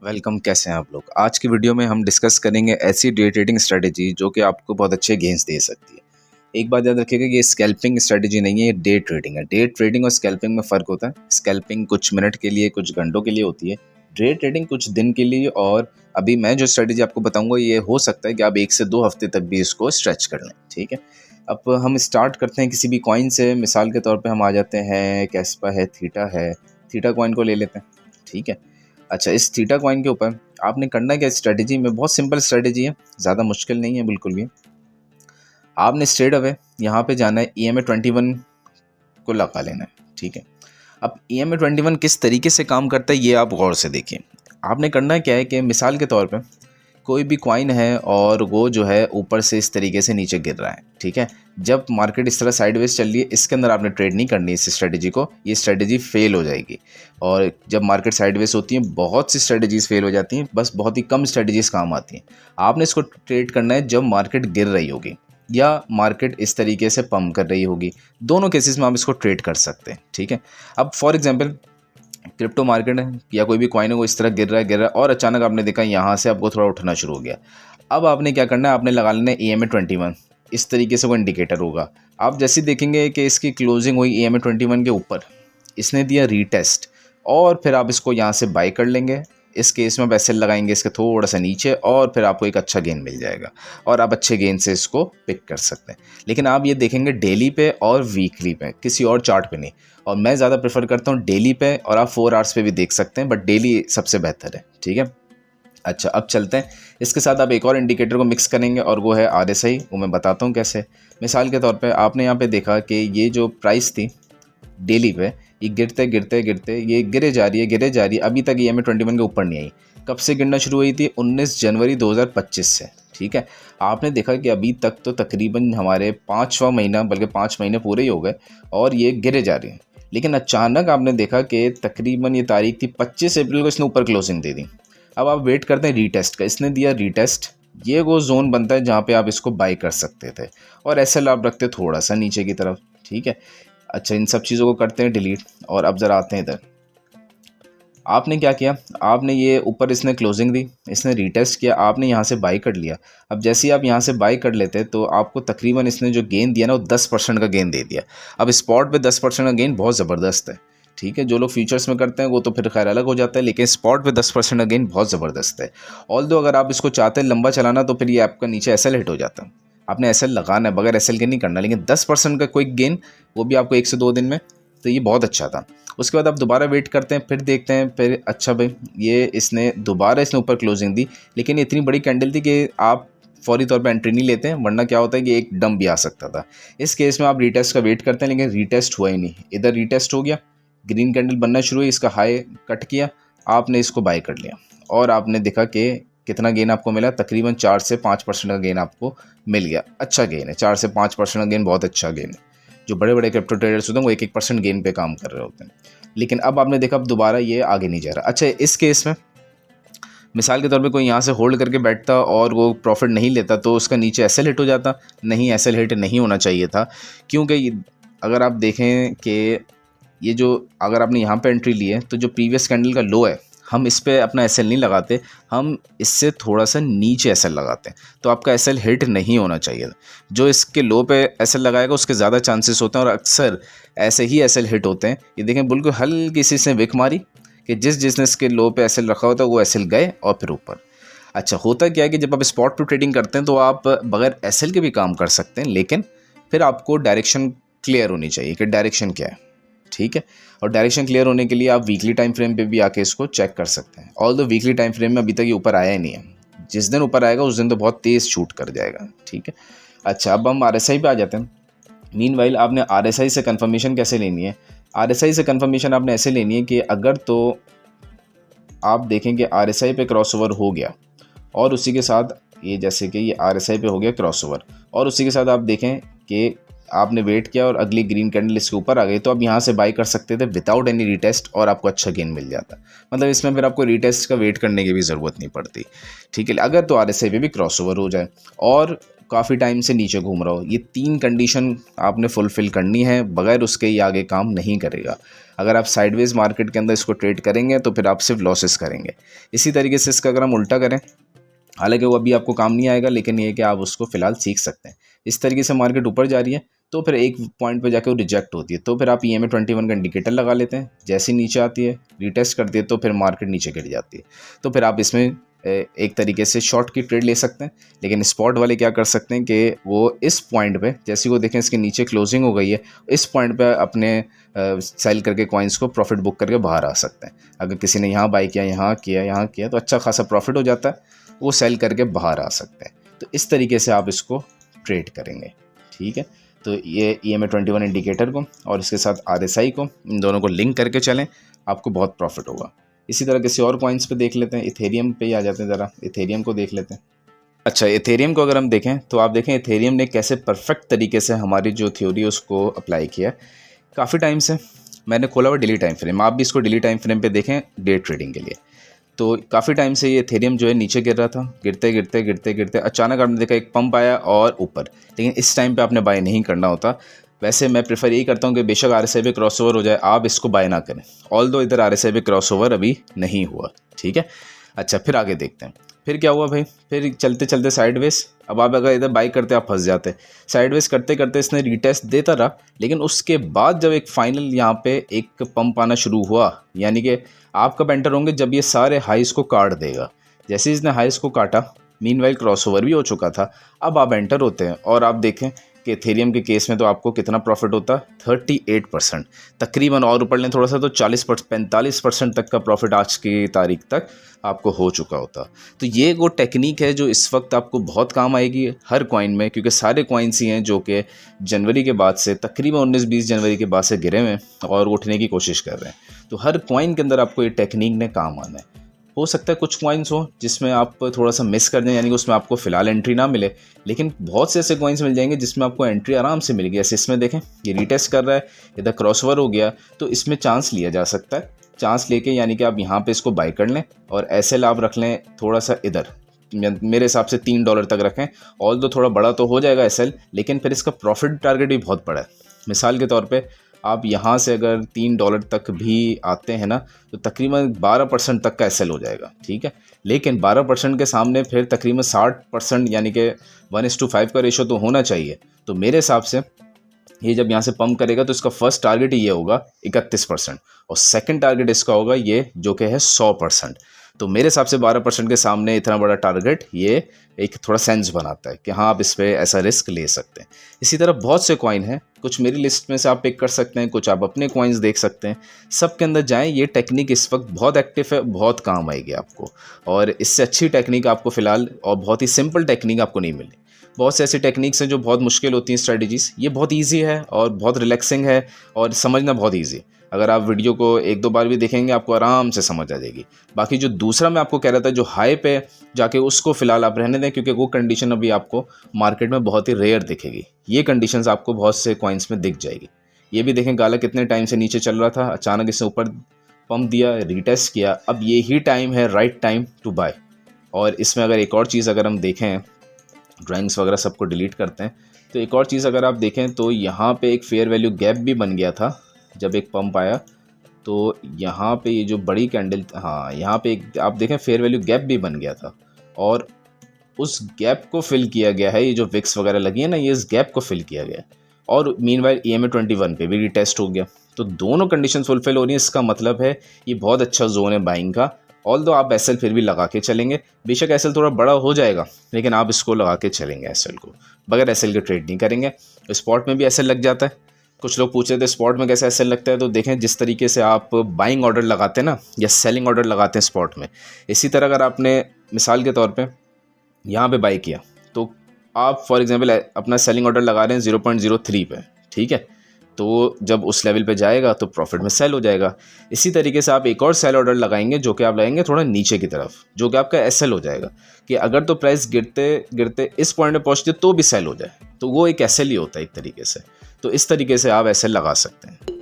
Welcome. कैसे हैं आप लोग? आज की वीडियो में हम डिस्कस करेंगे ऐसी डे ट्रेडिंग स्ट्रेटजी जो कि आपको बहुत अच्छे गेंस दे सकती है। एक बात याद रखिएगा कि ये स्कैल्पिंग स्ट्रेटजी नहीं है, ये डे ट्रेडिंग है। डे ट्रेडिंग और स्कैल्पिंग में फ़र्क होता है। स्कैल्पिंग कुछ मिनट के लिए, कुछ घंटों के लिए होती है। डे ट्रेडिंग कुछ दिन के लिए। और अभी मैं जो स्ट्रेटजी आपको बताऊंगा ये हो सकता है कि आप 1 से 2 हफ्ते तक भी इसको स्ट्रेच कर लें। ठीक है, अब हम स्टार्ट करते हैं किसी भी कॉइन से। मिसाल के तौर पे हम आ जाते हैं, कैस्पा है, थीटा है। थीटा कॉइन को ले लेते हैं। ठीक है, अच्छा, इस थीटा कॉइन के ऊपर आपने करना क्या? स्ट्रेटजी में बहुत सिंपल स्ट्रेटजी है, ज़्यादा मुश्किल नहीं है बिल्कुल भी। आपने स्ट्रेट अवे यहाँ पे जाना है, EMA21 को लगा लेना है। ठीक है, अब EMA21 किस तरीके से काम करता है ये आप गौर से देखिए। आपने करना क्या है कि मिसाल के तौर पे कोई भी कॉइन है और वो जो है ऊपर से इस तरीके से नीचे गिर रहा है। ठीक है, जब मार्केट इस तरह साइडवेज चल रही है, इसके अंदर आपने ट्रेड नहीं करनी इस स्ट्रेटजी को, ये स्ट्रेटजी फेल हो जाएगी। और जब मार्केट साइडवेज होती है बहुत सी स्ट्रेटजीज फेल हो जाती हैं, बस बहुत ही कम स्ट्रेटजीज काम आती हैं। आपने इसको ट्रेड करना है जब मार्केट गिर रही होगी या मार्केट इस तरीके से पंप कर रही होगी। दोनों केसेस में आप इसको ट्रेड कर सकते हैं। ठीक है, अब फॉर एग्जांपल क्रिप्टो मार्केट है या कोई भी कॉइन है, वो इस तरह गिर रहा है और अचानक आपने देखा यहाँ से आपको थोड़ा उठना शुरू हो गया। अब आपने क्या करना है, आपने लगा लेना है EMA21। इस तरीके से वो इंडिकेटर होगा। आप जैसे ही देखेंगे कि इसकी क्लोजिंग हुई EMA21 के ऊपर, इसने दिया रीटेस्ट, और फिर आप इसको यहाँ से बाई कर लेंगे। इस केस में आप एसएल लगाएंगे इसके थोड़ा सा नीचे, और फिर आपको एक अच्छा गेन मिल जाएगा और आप अच्छे गेन से इसको पिक कर सकते हैं। लेकिन आप ये देखेंगे डेली पे और वीकली पे, किसी और चार्ट पे नहीं। और मैं ज़्यादा प्रेफर करता हूँ डेली पे, और आप 4 आवर्स पे भी देख सकते हैं, बट डेली सबसे बेहतर है। ठीक है, अच्छा, अब चलते हैं। इसके साथ आप एक और इंडिकेटर को मिक्स करेंगे और वो है RSI। वो मैं बताता हूँ कैसे। मिसाल के तौर पे आपने यहाँ पे देखा कि ये जो प्राइस थी डेली पे, ये गिरते गिरते गिरते ये गिरे जा रही है, अभी तक EMA21 के ऊपर नहीं आई। कब से गिरना शुरू हुई थी? 19 जनवरी 2025 से। ठीक है, आपने देखा कि अभी तक तो तकरीबन हमारे 5वां महीना, बल्कि 5 महीने पूरे ही हो गए और ये गिरे जा रही है। लेकिन अचानक आपने देखा कि तकरीबन ये तारीख थी 25 अप्रैल को, इसने ऊपर क्लोजिंग दे दी। अब आप वेट करते हैं रीटेस्ट का। इसने दिया रीटेस्ट, ये वो जोन बनता है जहाँ पे आप इसको बाई कर सकते थे, और एसएल आप रखते थोड़ा सा नीचे की तरफ। ठीक है, अच्छा, इन सब चीज़ों को करते हैं डिलीट, और अब ज़रा आते हैं इधर। आपने क्या किया, आपने ये ऊपर इसने क्लोजिंग दी, इसने रीटेस्ट किया, आपने यहाँ से बाई कर लिया। अब जैसे ही आप यहाँ से बाई कर लेते तो आपको तकरीबन इसने जो गेन दिया ना, वो 10% का गेन दे दिया। अब स्पॉट पे 10% का गेन बहुत ज़बरदस्त है। ठीक है, जो लोग फ्यूचर्स में करते हैं वो तो फिर खैर अलग हो जाता है, लेकिन स्पॉट पे 10% का गेन बहुत ज़बरदस्त है। ऑल्दो अगर आप इसको चाहते हैं लंबा चलाना तो फिर ये आपका नीचे एसएल हिट हो जाता है। आपने एसएल लगाना है, बगैर एसएल के नहीं करना। लेकिन 10% का क्विक गेन, वो भी आपको 1 से 2 दिन में, तो ये बहुत अच्छा था। उसके बाद आप दोबारा वेट करते हैं, फिर देखते हैं, फिर अच्छा भाई ये इसने दोबारा इसने ऊपर क्लोजिंग दी, लेकिन ये इतनी बड़ी कैंडल थी कि आप फौरी तौर पे एंट्री नहीं लेते हैं, वरना क्या होता है कि एक डंप भी आ सकता था। इस केस में आप रीटेस्ट का वेट करते हैं, लेकिन रीटेस्ट हुआ ही नहीं। इधर रीटेस्ट हो गया, ग्रीन कैंडल बनना शुरू हुई, इसका हाई कट किया, आपने इसको बाय कर लिया, और आपने देखा कि कितना गेन आपको मिला। तकरीबन 4 से 5% का गेन आपको मिल गया। अच्छा गेन है, 4 से 5% का गेन बहुत अच्छा गेन है। जो बड़े बड़े क्रिप्टो ट्रेडर्स होते हैं वो 1-1% गेन पे काम कर रहे होते हैं। लेकिन अब आपने देखा अब दोबारा ये आगे नहीं जा रहा। अच्छा, इस केस में मिसाल के तौर पे कोई यहाँ से होल्ड करके बैठता और वो प्रॉफिट नहीं लेता तो उसका नीचे एसएल हिट हो जाता। नहीं, एसएल हिट नहीं होना चाहिए था, क्योंकि अगर आप देखें कि ये जो, अगर आपने यहाँ पे एंट्री ली है तो जो प्रीवियस कैंडल का लो है, हम इस पे अपना एसएल नहीं लगाते, हम इससे थोड़ा सा नीचे एसएल लगाते हैं, तो आपका एसएल हिट नहीं होना चाहिए। जो इसके लो पे एसएल लगाएगा उसके ज़्यादा चांसेस होते हैं, और अक्सर ऐसे ही एसएल हिट होते हैं। ये देखें, बिल्कुल हल्की सी इसने विक मारी कि जिसने इसके लो पे एसएल रखा होता है वो एसएल गए और फिर ऊपर। अच्छा, होता क्या है कि जब आप स्पॉट पे ट्रेडिंग करते हैं तो आप बगैर एसएल के भी काम कर सकते हैं, लेकिन फिर आपको डायरेक्शन क्लियर होनी चाहिए कि डायरेक्शन क्या है। ठीक है, और डायरेक्शन क्लियर होने के लिए आप वीकली टाइम फ्रेम पे भी आके इसको चेक कर सकते हैं। ऑल्दो वीकली टाइम फ्रेम में अभी तक ये ऊपर आया ही नहीं है। जिस दिन ऊपर आएगा उस दिन तो बहुत तेज़ शूट कर जाएगा। ठीक है, अच्छा, अब हम RSI पे आ जाते हैं। मीनवाइल आपने RSI से कंफर्मेशन कैसे लेनी है? RSI से कंफर्मेशन आपने ऐसे लेनी है कि अगर तो आप देखें कि RSI पे क्रॉसओवर हो गया, और उसी के साथ ये, जैसे कि ये RSI पे हो गया क्रॉसओवर, और उसी के साथ आप देखें कि आपने वेट किया और अगली ग्रीन कैंडल इसके ऊपर आ गई, तो आप यहाँ से बाई कर सकते थे विदाउट एनी रीटेस्ट, और आपको अच्छा गेन मिल जाता। मतलब इसमें फिर आपको रीटेस्ट का वेट करने की भी ज़रूरत नहीं पड़ती। ठीक है, अगर तो RSI पे भी क्रॉसओवर हो जाए। और काफ़ी टाइम से नीचे घूम रहा हो। ये 3 कंडीशन आपने फुलफ़िल करनी है, बगैर उसके ये आगे काम नहीं करेगा। अगर आप साइडवेज़ मार्केट के अंदर इसको ट्रेड करेंगे तो फिर आप सिर्फ लॉसेस करेंगे। इसी तरीके से इसका अगर हम उल्टा करें, हालांकि वो अभी आपको काम नहीं आएगा, लेकिन ये है कि आप उसको फ़िलहाल सीख सकते हैं। इस तरीके से मार्केट ऊपर जा रही है तो फिर एक पॉइंट पे जाके वो रिजेक्ट होती है, तो फिर आप EMA 21 का इंडिकेटर लगा लेते हैं। जैसे ही नीचे आती है, रीटेस्ट करती है, तो फिर मार्केट नीचे गिर जाती है। तो फिर आप इसमें एक तरीके से शॉर्ट की ट्रेड ले सकते हैं। लेकिन स्पॉट वाले क्या कर सकते हैं कि वो इस पॉइंट पे, जैसे वो देखें इसके नीचे क्लोजिंग हो गई है, इस पॉइंट पे अपने सेल करके कॉइन्स को प्रॉफिट बुक करके बाहर आ सकते हैं। अगर किसी ने यहाँ बाई किया, यहाँ किया तो अच्छा खासा प्रॉफिट हो जाता है, वो सेल करके बाहर आ सकते हैं। तो इस तरीके से आप इसको ट्रेड करेंगे, ठीक है। तो ये EMA 21 इंडिकेटर को और इसके साथ RSI को, इन दोनों को लिंक करके चलें, आपको बहुत प्रॉफिट होगा। इसी तरह किसी और कॉइन्स पे देख लेते हैं। इथेरियम पे ही आ जाते हैं, ज़रा इथेरियम को देख लेते हैं। अच्छा, इथेरियम को अगर हम देखें तो आप देखें इथेरियम ने कैसे परफेक्ट तरीके से हमारी जो थ्योरी है उसको अप्लाई किया। काफ़ी टाइम से मैंने खोला हुआ डेली टाइम फ्रेम, आप भी इसको डेली टाइम फ्रेम पे देखें डे ट्रेडिंग के लिए। तो काफ़ी टाइम से ये इथेरियम जो है नीचे गिर रहा था, गिरते अचानक आपने देखा एक पंप आया और ऊपर। लेकिन इस टाइम पे आपने बाय नहीं करना होता। वैसे मैं प्रेफर यही करता हूँ कि बेशक RSI पे क्रॉसओवर हो जाए, आप इसको बाय ना करें। ऑल्दो इधर RSI पे क्रॉसओवर अभी नहीं हुआ, ठीक है। अच्छा, फिर आगे देखते हैं। फिर क्या हुआ भाई, फिर चलते चलते साइडवेज। अब आप अगर इधर बाई करते आप फंस जाते। साइडवेज करते करते इसने रीटेस्ट देता रहा, लेकिन उसके बाद जब एक फाइनल यहाँ पे एक पंप आना शुरू हुआ, यानी कि आप कब एंटर होंगे, जब ये सारे हाइस को काट देगा। जैसे इसने हाइस को काटा, मीनवाइल क्रॉसओवर भी हो चुका था, अब आप एंटर होते हैं और आप देखें कि इथेरियम के केस में तो आपको कितना प्रॉफिट होता, 38% तकरीबन, और ऊपर लें थोड़ा सा तो 45% तक का प्रॉफिट आज की तारीख तक आपको हो चुका होता। तो ये वो टेक्निक है जो इस वक्त आपको बहुत काम आएगी हर कॉइन में, क्योंकि सारे कॉइन्स ही हैं जो कि जनवरी के बाद से तकरीबन 19-20 जनवरी के बाद से गिरे हुए हैं और उठने की कोशिश कर रहे हैं। तो हर कॉइन के अंदर आपको ये टेक्निक ने काम आना है। हो सकता है कुछ कॉइन्स हो जिसमें आप थोड़ा सा मिस कर दें, यानी कि उसमें आपको फ़िलहाल एंट्री ना मिले, लेकिन बहुत से ऐसे कॉइन्स मिल जाएंगे जिसमें आपको एंट्री आराम से मिलेगी। जैसे इसमें देखें ये रीटेस्ट कर रहा है, इधर क्रॉसओवर हो गया, तो इसमें चांस लिया जा सकता है। चांस लेके यानी कि आप यहाँ पे इसको बाई कर लें और SL आप रख लें थोड़ा सा इधर, मेरे हिसाब से $3 तक रखें। ऑल दो थोड़ा बड़ा तो हो जाएगा SL, लेकिन फिर इसका प्रॉफिट टारगेट भी बहुत बड़ा है। मिसाल के तौर पे आप यहाँ से अगर $3 तक भी आते हैं ना, तो तकरीबन 12% तक का SL हो जाएगा, ठीक है। लेकिन 12% के सामने फिर तकरीबन 60%, यानी कि 1:5 का रेशो तो होना चाहिए। तो मेरे हिसाब से ये जब यहाँ से पंप करेगा तो इसका फर्स्ट टारगेट ये होगा 31% और सेकंड टारगेट इसका होगा ये जो कि है 100%। तो मेरे हिसाब से 12% के सामने इतना बड़ा टारगेट ये एक थोड़ा सेंस बनाता है कि हाँ आप इस पर ऐसा रिस्क ले सकते हैं। इसी तरह बहुत से कॉइन हैं, कुछ मेरी लिस्ट में से आप पिक कर सकते हैं, कुछ आप अपने कॉइन्स देख सकते हैं। सब के अंदर जाएं, ये टेक्निक इस वक्त बहुत एक्टिव है, बहुत काम आएगी आपको, और इससे अच्छी टेक्निक आपको फ़िलहाल और बहुत ही सिंपल टेक्निक आपको नहीं मिली। बहुत से ऐसी टेक्निक्स हैं जो बहुत मुश्किल होती हैं स्ट्रेटजीज़, ये बहुत ईजी है और बहुत रिलैक्सिंग है और समझना बहुत ईजी। अगर आप वीडियो को 1-2 बार भी देखेंगे आपको आराम से समझ आ जाएगी। बाकी जो दूसरा मैं आपको कह रहा था जो हाई पे जाके, उसको फ़िलहाल आप रहने दें, क्योंकि वो कंडीशन अभी आपको मार्केट में बहुत ही रेयर दिखेगी। ये कंडीशंस आपको बहुत से कॉइन्स में दिख जाएगी। ये भी देखें गाला कितने टाइम से नीचे चल रहा था, अचानक इसने ऊपर पंप दिया, रीटेस्ट किया, अब ये ही टाइम है, राइट टाइम टू बाय। और इसमें अगर एक और चीज़ अगर हम देखें, ड्राइंग्स वगैरह सबको डिलीट करते हैं, तो एक और चीज़ अगर आप देखें तो यहाँ पे एक फेयर वैल्यू गैप भी बन गया था जब एक पंप आया। तो यहाँ पे ये जो बड़ी कैंडल, हाँ यहाँ पे एक आप देखें फेयर वैल्यू गैप भी बन गया था और उस गैप को फिल किया गया है। ये जो विक्स वगैरह लगी है ना, ये इस गैप को फिल किया गया और मीनवाइल EMA 21 पे भी रीटेस्ट हो गया। तो दोनों कंडीशन फुलफिल हो रही हैं। इसका मतलब है ये बहुत अच्छा जोन है बाइंग का। ऑल्दो आप SL फिर भी लगा के चलेंगे, बेशक SL थोड़ा बड़ा हो जाएगा, लेकिन आप इसको लगा के चलेंगे SL को, बगैर SL के ट्रेड नहीं करेंगे। स्पॉट में भी SL लग जाता है। कुछ लोग पूछ रहे थे स्पॉट में कैसे SL लगता है, तो देखें जिस तरीके से आप बाइंग ऑर्डर लगाते हैं ना या सेलिंग ऑर्डर लगाते हैं स्पॉट में, इसी तरह अगर आपने मिसाल के तौर पे यहाँ पे बाई किया तो आप फॉर एग्जांपल अपना सेलिंग ऑर्डर लगा रहे हैं 0.03 पे, ठीक है। तो जब उस लेवल पे जाएगा तो प्रॉफिट में सेल हो जाएगा। इसी तरीके से आप एक और सेल ऑर्डर लगाएंगे जो कि आप लगाएंगे थोड़ा नीचे की तरफ, जो कि आपका SL हो जाएगा, कि अगर तो प्राइस गिरते गिरते इस पॉइंट पे पहुँचते तो भी सेल हो जाए, तो वो एक SL ही होता है एक तरीके से। तो इस तरीके से आप SL लगा सकते हैं।